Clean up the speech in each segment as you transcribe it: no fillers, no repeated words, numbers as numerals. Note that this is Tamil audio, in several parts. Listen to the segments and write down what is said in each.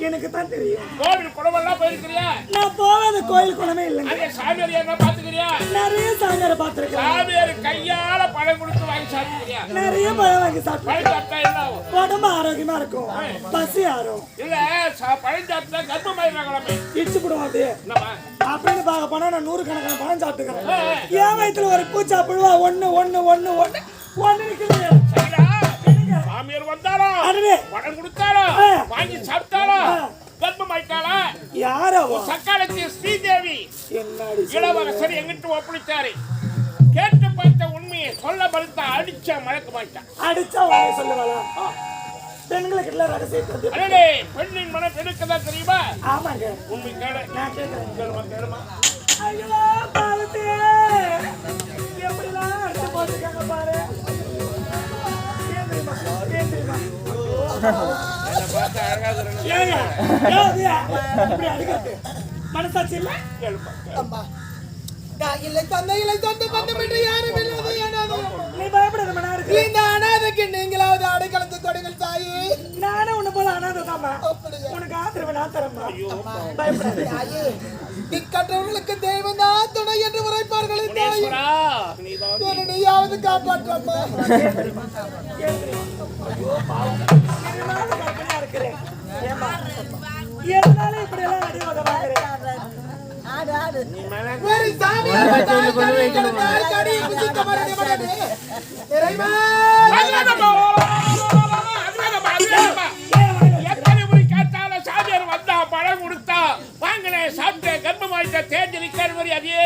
எனக்கு தான் தெரியும். கோவில் குளமெல்லாம் போயிருக்கிறியா? நான் போகாத கோயில் குளமே இல்லைங்க. சாமியார் என்ன பாத்துக்கிறியா? நிறைய சாமியாரை பார்த்திருக்கேன். சாமியார் கையால பழம் கொடுத்து வாங்கி சாப்பிடுறியா? நிறைய பழம் வாங்கி சாப்பிட்டேன். என்ன ஆகும்? உடம்பு ஆரோக்கியமா இருக்கும், பசி ஆறும். இல்ல பழம் சாப்பிட்டா கர்ப்பமாயிராங்களே இடிச்சு போடுவோம். அப்படியே அப்படின்னு பார்க்க போனா நான் 100 கணக்கான பழம் சாப்பிட்டுக்கிறேன். என் வயிற்றுல ஒரு பூச்சா புழுவா ஒண்ணு ஒண்ணு ஒண்ணு ஒண்ணு ஒண்ணு நிக்குது. சாமியார் வந்தாரோ பழம் கொடுத்தாரோ வாங்கி சாப்பிட்டாரோ கர்ப்பமாயிட்டாளா? யாரோ சக்காலத்தி ஸ்ரீதேவி இளவரசர் எங்கிட்ட ஒப்படைத்தாரு. கேட்டு பார்த்த உண்மையை சொல்ல மறுத்த அடிச்ச மறக்க மாட்டான். அடிச்சா உண்மையை சொல்லுவாளா? பெண்களுக்கு எல்லாம் ரகசியம். அடே பெண்ணின் மனம் பெருக்கதான் தெரியுமா? ஆமாங்க. உண்மை கேளு. நான் கேட்கிறேன். கேளுமா. ஐயோ பாலத்தே எப்படிலாம் அடிச்சு போட்டுருக்காங்க பாரு. மனசாட்சி இல்ல? அம்மா இல்லை தந்தை இல்லை தந்தை பந்தம் என்று யாரும் இல்லாத நீ பயப்படாத மனாருக்கு. இந்த அனாதைக்கு நீங்களாவது அடைக்கலத்து கொடுங்கள் தாயே. நானும் உன்னை போல அனாதை தாமா. உனக்கு ஆதரவு நான் தரமா. பயப்படாத தாயே. இக்கற்றவர்களுக்கு தெய்வம் தான் துணை என்று உரைப்பார்களே தாயே. நீயாவது காப்பாற்றம்மா. இருக்கிறேன். என்னால இப்படி எல்லாம் அடி உதவாகிறேன். வேறு சாமியார் கடி புசித்த மரணி மரணி இறைவா எத்தனை முறை கேட்டாலும் சாமியார் வந்தா பழம் கொடுத்தா வாங்கினே சாப்பிட்டு கர்ப்பமாயிட்ட தேர்ந்தெடுக்கிற மாதிரி அதே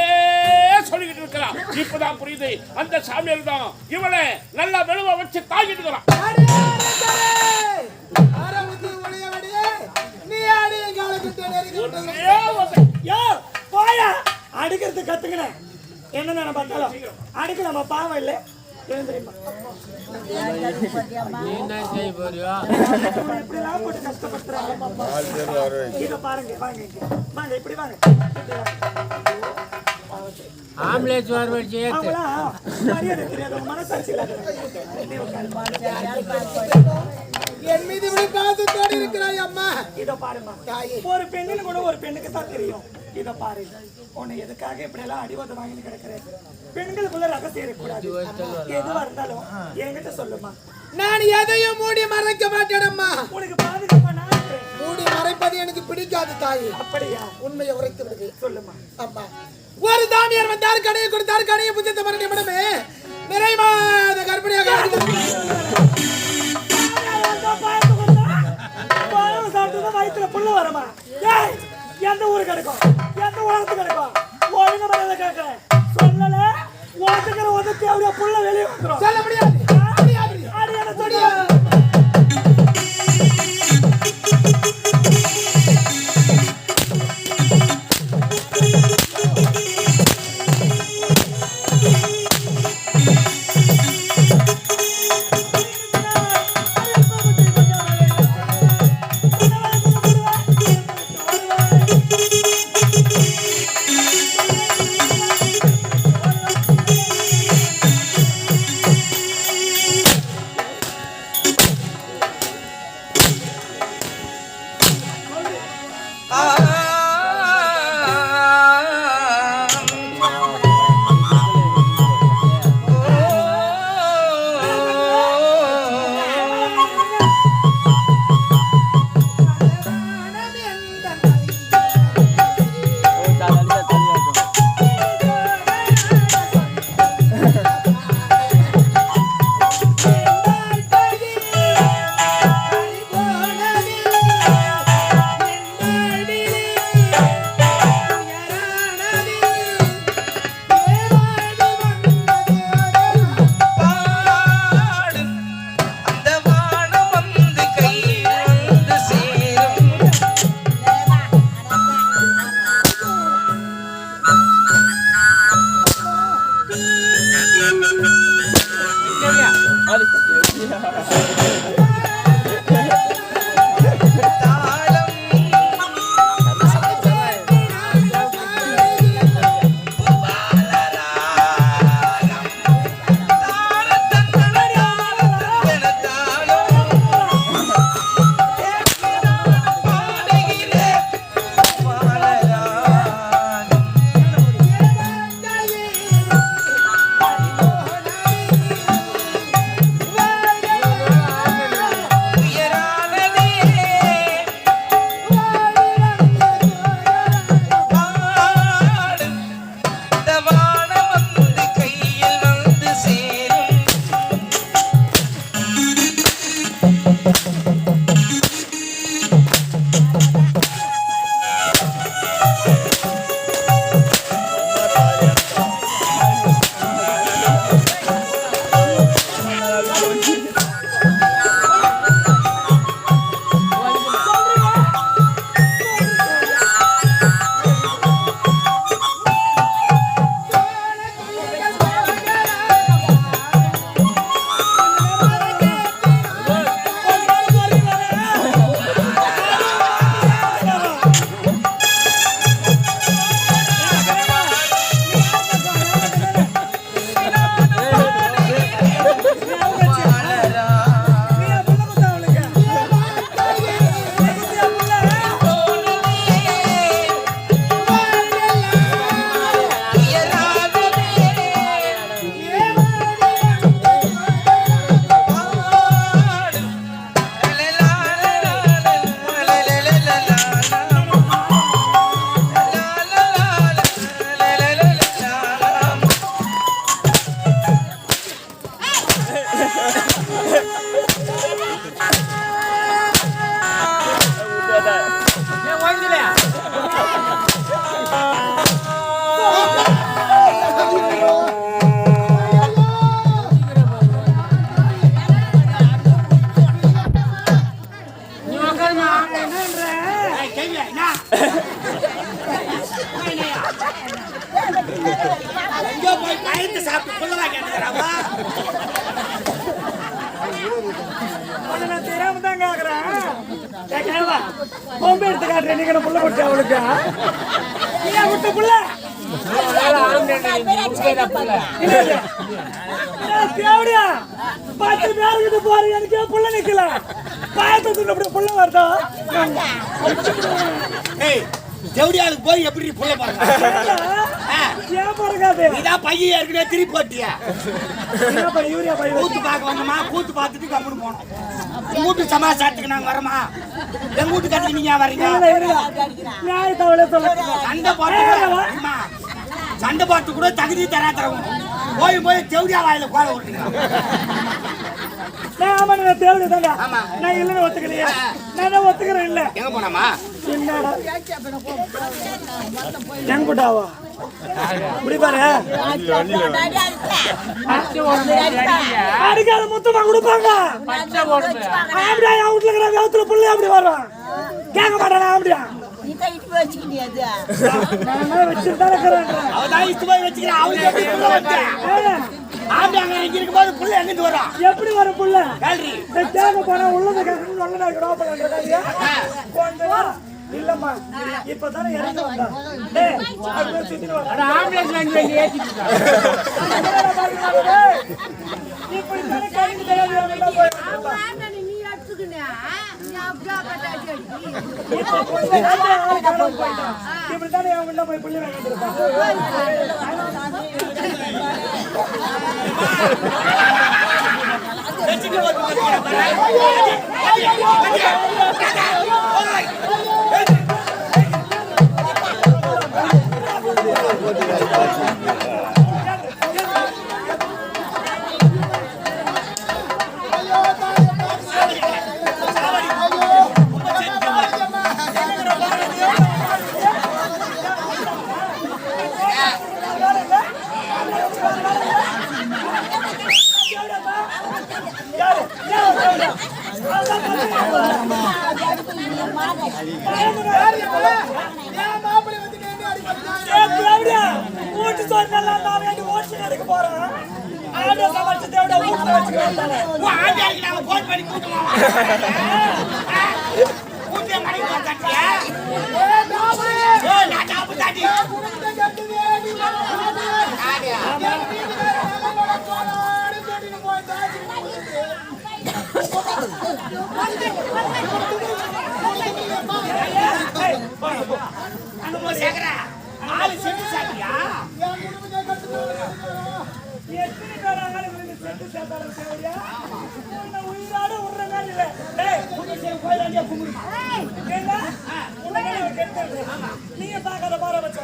சொல்லிக்கிட்டு இருக்கிறான். இப்பதான் புரியுது அந்த சாமியார் தான் இவளை நல்லா மெழுவ வச்சு தாக்கிட்டு இருக்கிறான். அடிக்கிறது கத்துக்கிறேன். என்ன நான் பார்த்தாலும் அடிக்க நம்ம பாவம் இல்லை. பாருங்க வாங்க வாங்க இப்படி வாங்க. ஆம்புலன்ஸ் வரவழைச்சு மரியாதை தெரியாத மனசாட்சி இல்லாத என் மீது பாசத்தோடு இருக்கிறாய் அம்மா. இதை பாருமா, ஒரு பெண்ணுன்னு கூட ஒரு பெண்ணுக்கு தான் தெரியும். இதை பாரு, உன்னை எதுக்காக இப்படி எல்லாம் அடிவாத வாங்கி கிடக்குறேன். பெண்களுக்குள்ள ரகசியம் இருக்கக்கூடாது. எதுவா இருந்தாலும் என்கிட்ட சொல்லுமா. நான் எதையும் மூடி மறைக்க மாட்டேனம்மா. உனக்கு பாதுகாப்பா நான் மூடி மறைப்பது எனக்கு பிடிக்காது தாயே. அப்படியா? உண்மையை உரைத்து விடுது. சொல்லுமா. அம்மா, ஒரு தாமியார் வந்தார், கடையை கொடுத்தார், கடையை புத்தத்தை மரணி நிமிடமே நிறைவாத கர்ப்பிணியாக வயிற்றுல புள்ள வரமா? எந்த ஊரு கிடைக்கும்? எந்த உலகத்துக்கு கிடைக்கும்? ஒழுங்கு மரியாதை கேட்கிறேன். சொல்லல ஒதுக்கிற ஒதுக்கி அவருடைய புள்ள வெளியே வந்துடும். சொல்ல முடியாது. எங்கேயோ போய் பயந்து சாப்பிட்டு புள்ளவா கேட்டுக்கிறாப்பா. நான் தெரியாம தான் கேக்குறேன். பொம்பை எடுத்து காட்டுறேன். நீங்க புள்ள கொடுத்த அவளுக்கு விட்ட புள்ள தேவடியா 10 பேருக்கு போறீங்க. எனக்கு புள்ள நிக்கல. பாயத்து புள்ள வருதா? தேவடியாளுக்கு போய் எப்படி புள்ள பாருங்க. ஏன் பாருக்காது? இதான் பையன் ஏற்கனவே திருப்பி போட்டியா? யூரியா பை கூத்து பார்க்க வந்தோமா, கூத்து பார்த்துட்டு கம்முன்னு போனோம். உங்க வீட்டு சமாச்சாரத்துக்கு நாங்க வரோமா? எங்க வீட்டு கட்டுக்கு நீங்க வரீங்க? சண்டை போட்டு சண்டை போட்டு கூட தகுதி தராதவங்க போய் போய் தேவடியா வாயில கோல விட்டுங்க. நான் தேவடி தாங்க. நான் இல்லைன்னு ஒத்துக்கலையா? நான் ஒத்துக்கிறேன். இல்ல எங்க போனாமா? என்னடா எங்கூட்டாவா இப்படி பாரு. அடிக்காத முத்தமா கொடுப்பாங்க. அப்படியா என் வீட்டுல இருக்கிற வேத்துல புள்ள அப்படி வரும். கேட்க மாட்டானா? அப்படியா வச்சுட்டு எப்படி வரும் புள்ள? கேட்க போனா உள்ளது இல்லம்மா இப்பதானே இறந்து வந்தா. இப்படித்தானே அவங்க போய் புள்ளி வாங்கிட்டு நீங்க பாக்காத பார வச்சா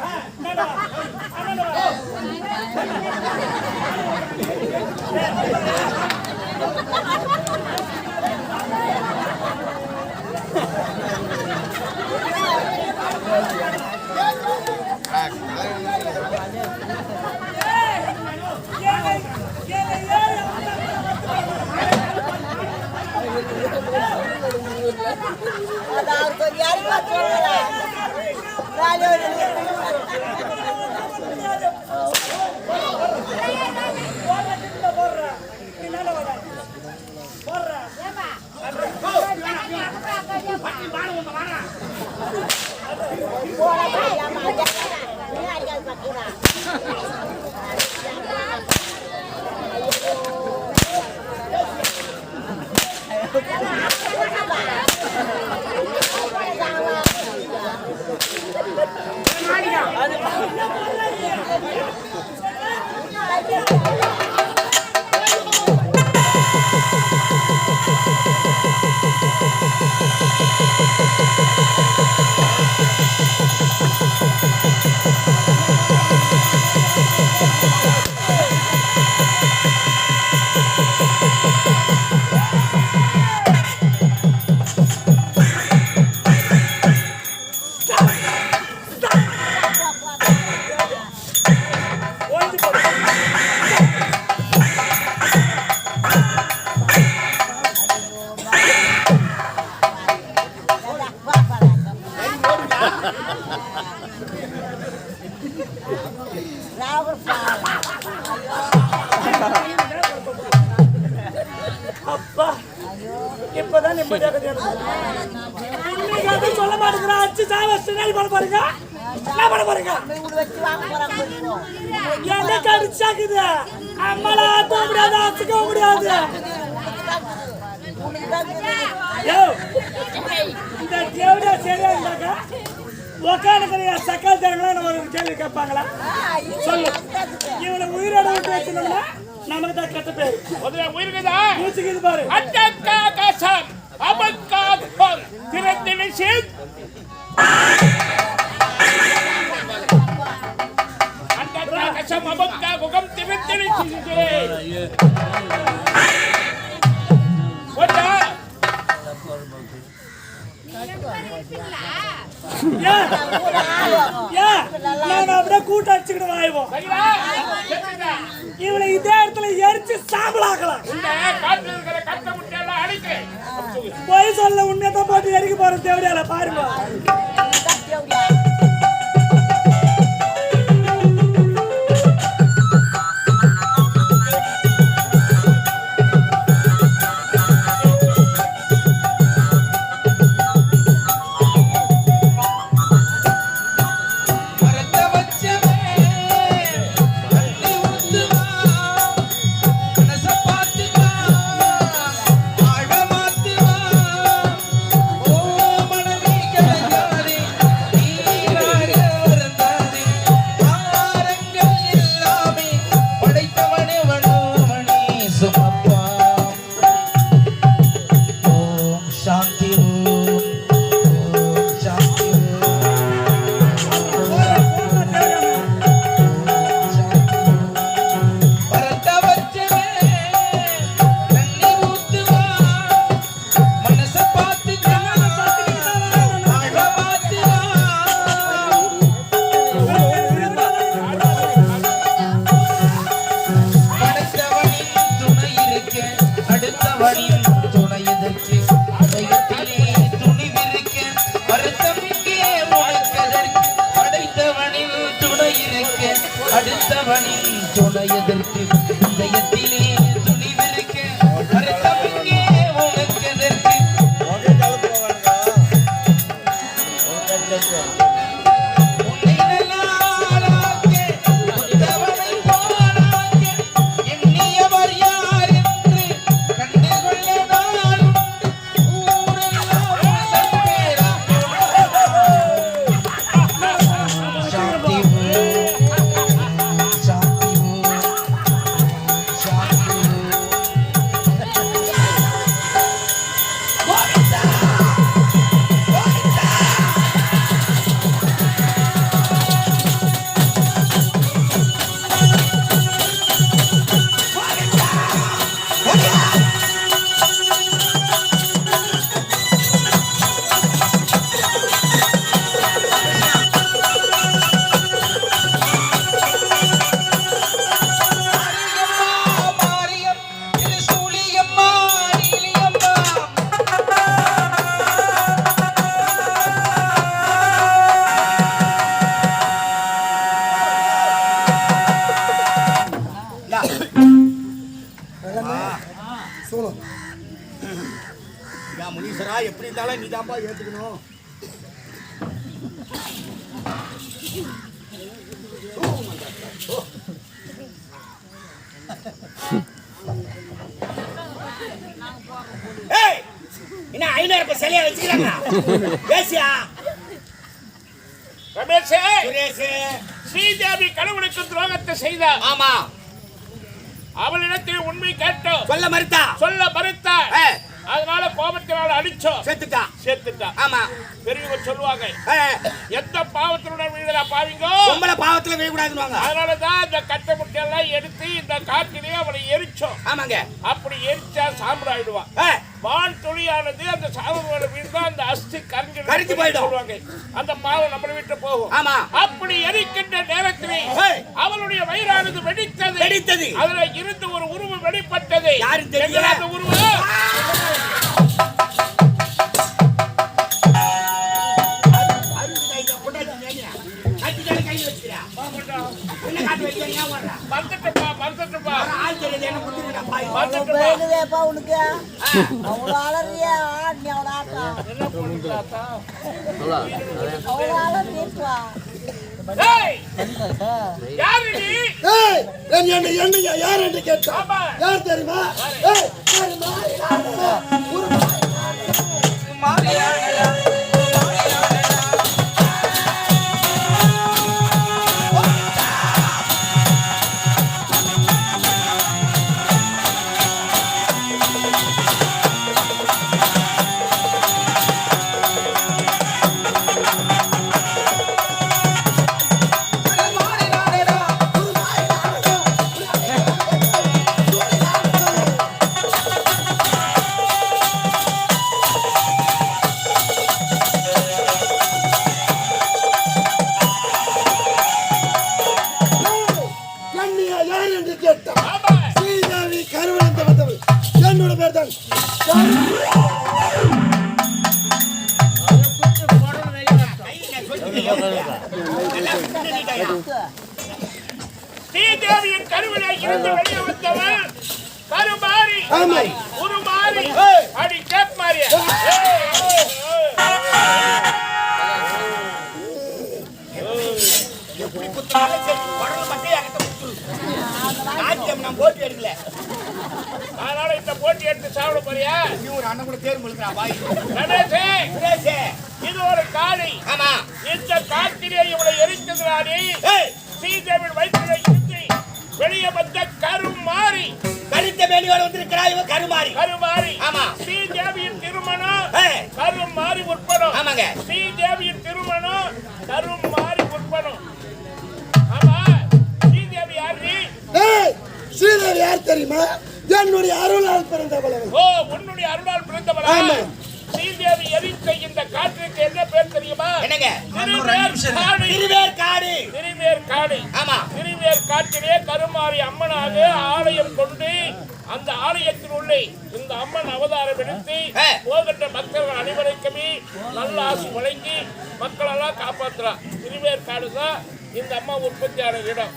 அப்பா இப்பதான் நிம்மதியாக உண்மைக்காக சொல்ல மாட்டேங்கிறா. அச்சு சாவ சிக்னல் பண்ண பாருங்க. என்ன பண்ண பாருங்க? எனக்கு அடிச்சாக்குது. அம்மால ஆத்த முடியாது, அச்சுக்க முடியாது. இந்த தேவடா சரியா இருந்தாக்கா உக்காந்துக்கிற சக்கல் தரங்களா நம்ம ஒரு கேள்வி கேட்பாங்களா? சொல்லு. இவனை உயிரோட விட்டு வச்சோம்னா நமக்கு தான் கெட்ட பேரு. முதல்ல உயிருக்குதா மூச்சுக்கு பாரு. அட்டக்கா கசம் அபக்கா கொம் திரத்தினிசி அட்டக்கா கசம் அபக்கா கொம் திரத்தினிசி போடா. அப்படியே கூட்ட அடிச்சுக்கிட்டு வாய்வோம். இவனை இதே இடத்துல எரிச்சு சாம்பலாக்கலாம். போய் சொல்ல உண்மையதான் போட்டு எரிக்க போற தேவையான பாருங்க. அடுத்தவனின் துணை எதற்கு இதயத்திலே துணிவிருக்க அடுத்தவனே உனக்கு எதற்கு உன்னை நல்லாளாக்க உத்தவனை போலாக்க எண்ணியவர் யார் என்று கண்டுகொள்ள நாளுண்டு ஊரெல்லாம் பேரா சாந்தி முனீஸ்வரா எப்படி இருந்தாலும் நீ தான்ப்பா ஏத்துக்கணும். என்ன 500 ரூபாய் சிலையா வச்சுக்கிறாங்க பேசியா ரமேஷ் சுரேஷ் ஸ்ரீதேவி கடவுளுக்கு துரோகத்தை செய்தார். ஆமா அவளிடத்தில் உண்மை கேட்டோம். சொல்ல மறுத்தா அதனால கோபத்தினால அடிச்சோம். செத்துட்டா. ஆமா பெரியவங்க சொல்லுவாங்க எந்த பாவத்தினுடன் வீடுல பாவிங்க உங்கள பாவத்துல வீழ கூடாதுன்னு. அதனாலதான் இந்த கட்டை முட்டையெல்லாம் எடுத்து இந்த காட்டிலேயே அவளை எரிச்சோம். ஆமாங்க அப்படி எரிச்சா சாம்பல் ஆயிடுவான். வான் துளியானது அந்த சாம்பலோட வீழ்ந்தா அந்த அஸ்தி கரிஞ்சு போயிடும் சொல்லுவாங்க. அந்த பாவம் நம்மளை விட்டு போகும். ஆமா அப்படி எரிக்கின்ற நேரத்திலே அவளுடைய வயிறானது வெடித்தது. அதுல இருந்து ஒரு உருவம் வெளிப்பட்டது. யாரும் தெரியல. அந்த உருவம் என்ன காட்டு வைக்க நீ ஓடுறா மறந்துட்டுப்பா ஆள் தெரியுது என்ன புடிச்சுடா பாய் மறந்துட்டுப்பா வேணுதேப்பா உனக்கு அவ்வளோ அலறியா ஆடி அவ்வளோ ஆட்டம் என்ன பண்ணிட்டாத்தா அவ்வளோ அலறிப்பா ஏய் யாரு நீ ஏய் என்ன என்ன யார் என்று கேட்டா ஆமா யார் தெரியுமா ஏய் யார் மாறிடா ஸ்ரீதேவியின் கருவிலே இருந்து வெளியே வந்தவன் கருமாறி உருமாறி அடி கேப் மாறிய எப்படி குத்தாலும் சரி பரவ மட்டும் அகத்த குத்துரு நாட்டியம் நான் போட்டி எடுக்கல அதனால இந்த போட்டி எடுத்து சாப்பிட போறியா நீ ஒரு அண்ணன் கூட தேர் முழுக்கிறா பாய் கணேசே இது ஒரு காளை ஆமா இந்த காட்டிலே இவளை எரித்ததுனாலே ஸ்ரீதேவியின் வயிற்றிலே இருந்து வெளியே வந்த கருமாறி கழுத்த மேலியோட வந்திருக்கிறா இவ கருமாறி ஆமா ஸ்ரீதேவியின் திருமணம் கருமாறி உட்படும் ஆமாங்க ஸ்ரீதேவியின் திருமணம் கருமாறி உட்படும் ஆமா ஸ்ரீதேவி யாரு ஏய் ஸ்ரீதேவி யார் தெரியுமா என்னுடைய அருளால் பிறந்தவள் ஓ உன்னுடைய அருளால் பிறந்தவளா ஆமா ஸ்ரீதேவி எரித்த இந்த காட்டுக்கு என்ன பேர் தெரியுமா என்னங்க திருவேற்காடு ஆமா திருவேற்காட்டிலே கருமாறி அம்மனாக ஆலயம் கொண்டு அந்த ஆலயத்தில் உள்ளே இந்த அம்மன் அவதாரம் எடுத்து போகின்ற மக்கள் அனைவருக்குமே நல்ல ஆசை வழங்கி மக்களெல்லாம் காப்பாற்றுறா திருவேற்காடு தான் இந்த அம்மா உற்பத்தியான இடம்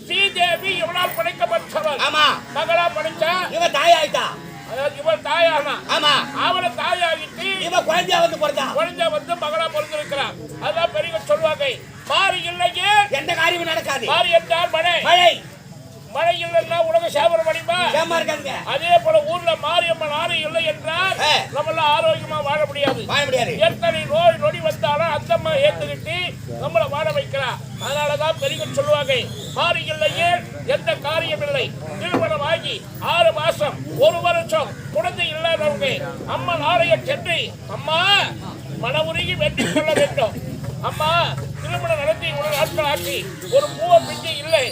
ஸ்ரீதேவி இவளால் படைக்கப்பட்டவள் ஆமா மகளா படைச்சா இவ தாயாயிட்டா அதாவது இவள் தாயானா ஆமா அவளை தாயாகிட்டு இவ குழந்தையா வந்து பிறந்தா குழந்தை வந்து மகளா பிறந்திருக்கிறார் அதான் பெரியவர் சொல்லுவாங்க மாறி இல்லையே எந்த காரியமும் நடக்காது மாறி என்றால் மழை மழை இல்லைன்னா உலக சேவரம் அடிமா ஏமா இருக்காதுங்க அதே போல ஊர்ல மாரியம்மன் ஆறு இல்லை என்றால் நம்மள ஆரோக்கியமா வாழ முடியாது எத்தனை நோய் நொடி வந்தாலும் அந்த அம்மா ஏத்துக்கிட்டு நம்மள வாழ வைக்கிறா அதனாலதான் பெரியவர் சொல்லுவாங்க மாறி இல்லையே எந்த காரியம் இல்லை திருமணம் ஆகி 6 மாசம் 1 வருஷம் குழந்தை இல்லாதவங்க அம்மன் ஆலயம் சென்று அம்மா மன உருகி வேண்டிக் கொள்ள வேண்டும் அம்மா திருமணம் நடத்தி இவ்வளவு நாட்கள் ஆக்கி ஒரு பூவை பிஞ்சு இல்லை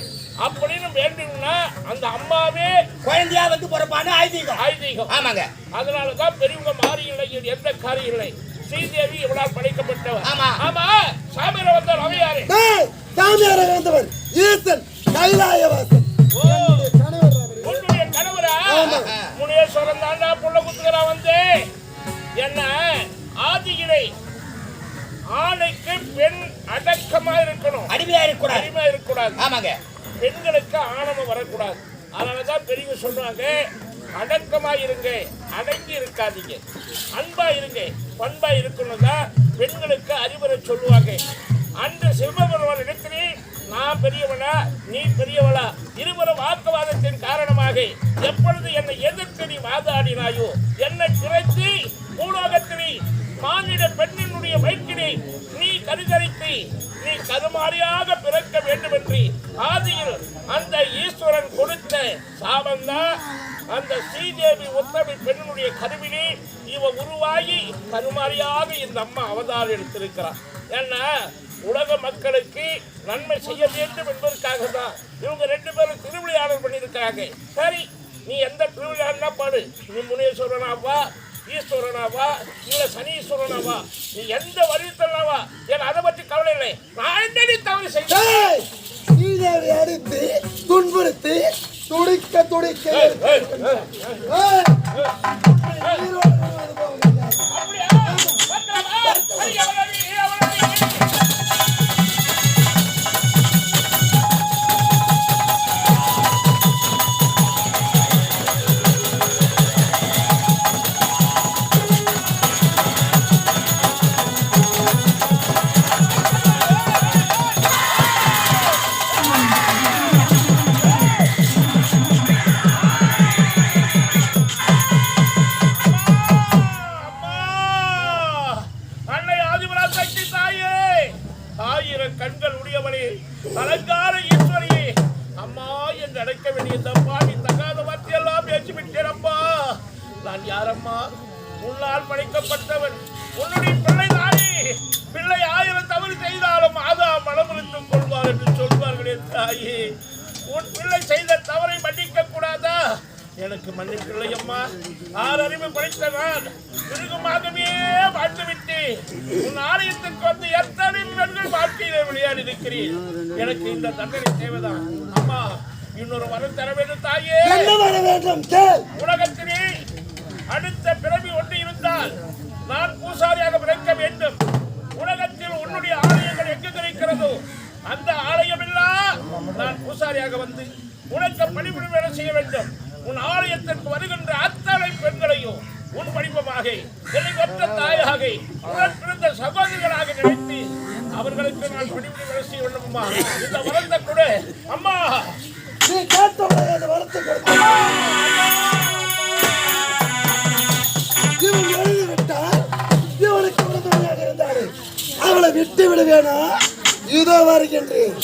அப்படின்னு வேண்டும்னா அந்த அம்மாவே குழந்தையா வந்து பிறப்பான ஐதீகம் ஆமாங்க அதனாலதான் பெரியவங்க மாறி இல்லை எந்த காரியம் இல்லை ஸ்ரீதேவி இவளால் படைக்கப்பட்டவர் ஆமா சாமியார் வந்தவர் அவையாரு சாமியார் வந்தவர் ஈசன் கைலாயவாசன் உன்னுடைய கணவரா முனேஸ்வரன் தாண்டா புள்ள குத்துக்கிறா வந்து என்ன ஆதியிலை ஆணைக்கு பெண் அடக்கமா இருக்கணும் அடிமையா இருக்கக்கூடாது ஆமாங்க பெண்களுக்கு ஆணவம் வரக்கூடாது அதனாலதான் பெரியவங்க சொல்றாங்க அடக்கமா இருங்க அடங்கி இருக்காதீங்க அன்பா இருங்க பண்பா இருக்கணும் தான் பெண்களுக்கு அறிவுரை சொல்லுவாங்க அன்று சிவபெருமான் இடத்திலே நான் பெரியவனா நீ பெரியவளா இருவரும் வாக்குவாதத்தின் காரணமாக எப்பொழுது என்னை எதிர்த்து நீ வாதாடினாயோ என்னை குறைத்து பூலோகத்திலே மானிட பெண்ணினுடைய வயிற்றினை நீ கருதரித்து நீ கருமாறியாக பிறக்க வேண்டும் என்று ஆதியில் அந்த ஈஸ்வரன் கொடுத்த சாபந்தான் அந்த ஸ்ரீதேவி உத்தமி பெண்ணுடைய கருவிலே இவ உருவாகி கருமாறியாக இந்த அம்மா அவதாரம் எடுத்திருக்கிறார். ஏன்னா உலக மக்களுக்கு நன்மை செய்ய வேண்டும் என்பதற்காக தான் இவங்க 2 பேரும் திருவிளையாடல் பண்ணியிருக்காங்க. சரி, நீ எந்த திருவிளையாடனா பாடு, நீ முனேஸ்வரனாவா ஈஸ்வரனாவா இல்ல சனீஸ்வரனாவா, நீ எந்த வழித்தனாவா, எனக்கு அதை பற்றி கவலை இல்லை. நான் என்ன தவறு செய்ய அடித்து துன்புறுத்தி துடிக்க அப்படியா? கண்கள் உடையவளே, அலங்கார ஈஸ்வரியே, அம்மா என்று அழைக்க வேண்டிய இந்த பாடி தகாத வார்த்தையெல்லாம் பேசிவிட்டேன் அம்மா. நான் யாரம்மா? உன்னால் படைக்கப்பட்டவன், உன்னுடைய பிள்ளைதானே. பிள்ளை 1000 தவறு செய்தாலும் மாதா மனமுறித்துக் கொள்வார் என்று சொல்வார்களே தாயே. உன் பிள்ளை செய்த தவறை மன்னிக்க கூடாதா? எனக்கு மன்னிப்பில்லை அம்மா. 6 அறிவு படைத்த நான் மிருகமாகவே வாழ்ந்துவிட்டேன். உன் ஆலயத்திற்கு வந்து எத்தனை பெண்கள் வாழ்க்கையிலே விளையாடி இருக்கிறேன். எனக்கு இந்த தண்டனை தேவைதான் அம்மா. இன்னொரு வரம் தர வேண்டும் தாயே. உலகத்திலே அடுத்த பிறவி ஒன்று இருந்தால் நான் பூசாரியாக பிறக்க வேண்டும். உலகத்தில் உன்னுடைய ஆலயங்கள் எங்கு கிடைக்கிறதோ அந்த ஆலயமெல்லாம் நான் பூசாரியாக வந்து உனக்கு பணிபுரி வேலை செய்ய வேண்டும். உன் ஆலயத்திற்கு வருகின்ற அத்தனை பெண்களையும் உன் படிப்பமாக, என்னை ஒற்ற தாயாக, உடன் பிறந்த சகோதரிகளாக நினைத்து அவர்களுக்கு நான் பணிபுரி வேலை செய்ய வேண்டும் அம்மா. இந்த வரத்தை கூட அம்மா. நீ கேட்டவளை அந்த வரத்தை கொடுத்த இவன் எழுதி விட்டால் இவனுக்கு உறுதுணையாக இருந்தாரு. அவளை விட்டு விடுவேனா? இதோ வருகின்றேன்.